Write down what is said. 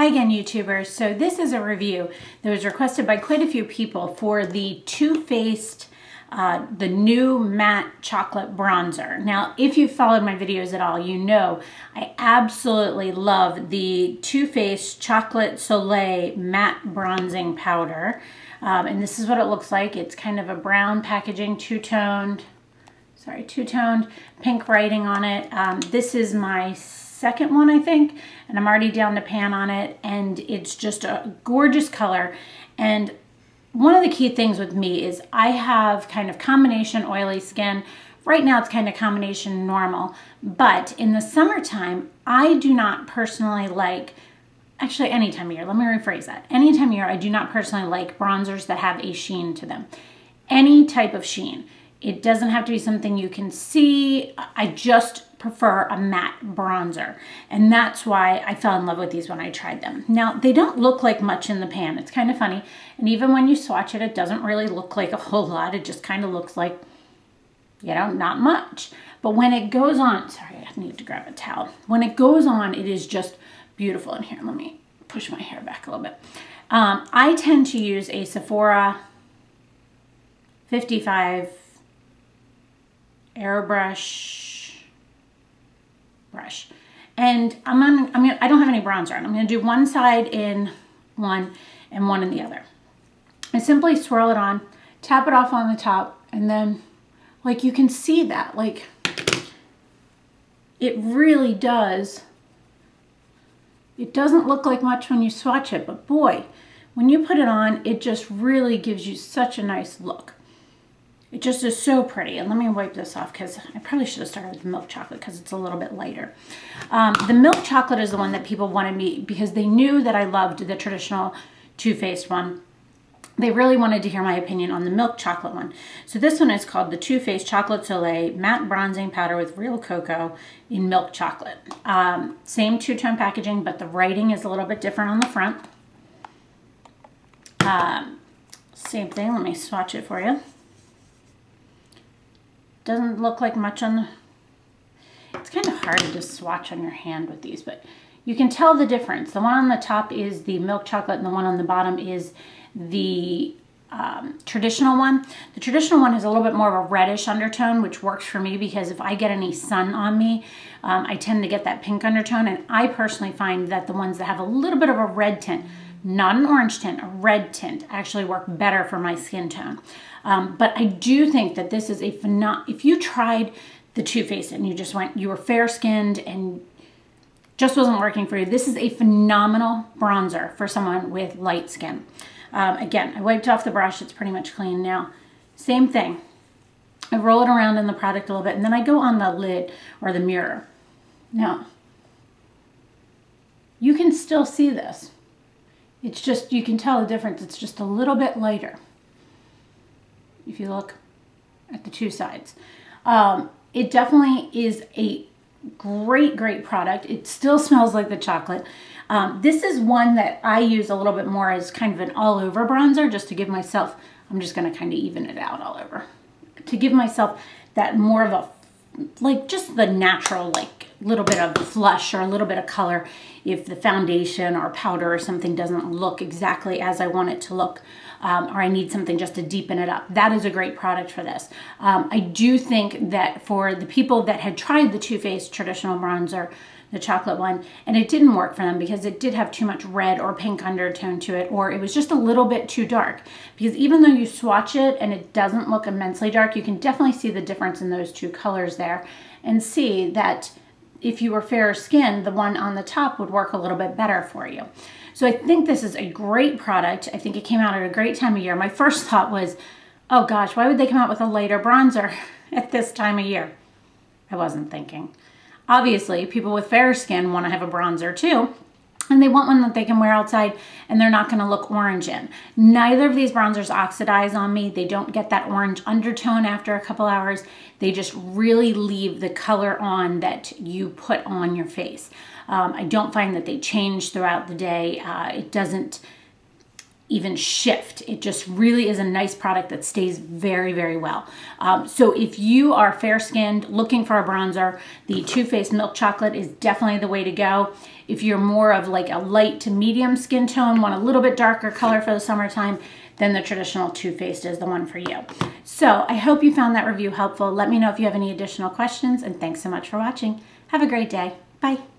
Hi again, YouTubers. So this is a review that was requested by quite a few people for the Too Faced, the new matte chocolate bronzer. Now, if you've followed my videos at all, you know I absolutely love the Too Faced Chocolate Soleil matte bronzing powder. And this is what it looks like. It's kind of a brown packaging, two-toned pink writing on it. This is my second one, I think, and I'm already down to pan on it, and it's just a gorgeous color. And one of the key things with me is I have kind of combination oily skin. Right now it's kind of combination normal, but in the summertime I do not personally like, actually any time of year, let me rephrase that, any time of year I do not personally like bronzers that have a sheen to them. Any type of sheen. It doesn't have to be something you can see. I just prefer a matte bronzer. And that's why I fell in love with these when I tried them. Now, they don't look like much in the pan. It's kind of funny. And even when you swatch it, it doesn't really look like a whole lot. It just kind of looks like, you know, not much. But when it goes on, sorry, I need to grab a towel. When it goes on, it is just beautiful. And here, let me push my hair back a little bit. I tend to use a Sephora 55 airbrush brush, and I don't have any bronzer on. I'm going to do one side in one and one in the other. I simply swirl it on, tap it off on the top, and then like you can see that like it really does. It doesn't look like much when you swatch it, but boy, when you put it on, it just really gives you such a nice look. It just is so pretty. And let me wipe this off because I probably should have started with the milk chocolate because it's a little bit lighter. The milk chocolate is the one that people wanted me because they knew that I loved the traditional Too Faced one. They really wanted to hear my opinion on the milk chocolate one. So this one is called the Too Faced Chocolate Soleil Matte Bronzing Powder with Real Cocoa in Milk Chocolate. Same two-tone packaging, but the writing is a little bit different on the front. Same thing. Let me swatch it for you. Doesn't look like much on the, it's kind of hard to just swatch on your hand with these, but you can tell the difference. The one on the top is the milk chocolate and the one on the bottom is the traditional one. The traditional one has a little bit more of a reddish undertone, which works for me because if I get any sun on me, I tend to get that pink undertone, and I personally find that the ones that have a little bit of a red tint, not an orange tint, a red tint, actually work better for my skin tone. But I do think that this is a if you tried the Too Faced and you were fair skinned and just wasn't working for you, this is a phenomenal bronzer for someone with light skin. Again, I wiped off the brush. It's pretty much clean now. Same thing. I roll it around in the product a little bit and then I go on the lid or the mirror. Now, you can still see this. It's just, you can tell the difference. It's just a little bit lighter. If you look at the two sides. It definitely is a great product. It still smells like the chocolate. This is one that I use a little bit more as kind of an all-over bronzer, just to give myself, I'm just going to kind of even it out all over, to give myself that more of a, like just the natural, like little bit of flush or a little bit of color if the foundation or powder or something doesn't look exactly as I want it to look, or I need something just to deepen it up. That is a great product for this. I do think that for the people that had tried the Too Faced traditional bronzer, the chocolate one, and it didn't work for them because it did have too much red or pink undertone to it, or it was just a little bit too dark. Because even though you swatch it and it doesn't look immensely dark, you can definitely see the difference in those two colors there and see that if you were fairer skinned, the one on the top would work a little bit better for you. So I think this is a great product. I think it came out at a great time of year. My first thought was, oh gosh, why would they come out with a lighter bronzer at this time of year? I wasn't thinking. Obviously, people with fair skin want to have a bronzer too, and they want one that they can wear outside and they're not going to look orange in. Neither of these bronzers oxidize on me. They don't get that orange undertone after a couple hours. They just really leave the color on that you put on your face. I don't find that they change throughout the day. It doesn't, even shift. It just really is a nice product that stays very, very well. So if you are fair-skinned, looking for a bronzer, the Too Faced Milk Chocolate is definitely the way to go. If you're more of like a light to medium skin tone, want a little bit darker color for the summertime, then the traditional Too Faced is the one for you. So I hope you found that review helpful. Let me know if you have any additional questions, and thanks so much for watching. Have a great day. Bye.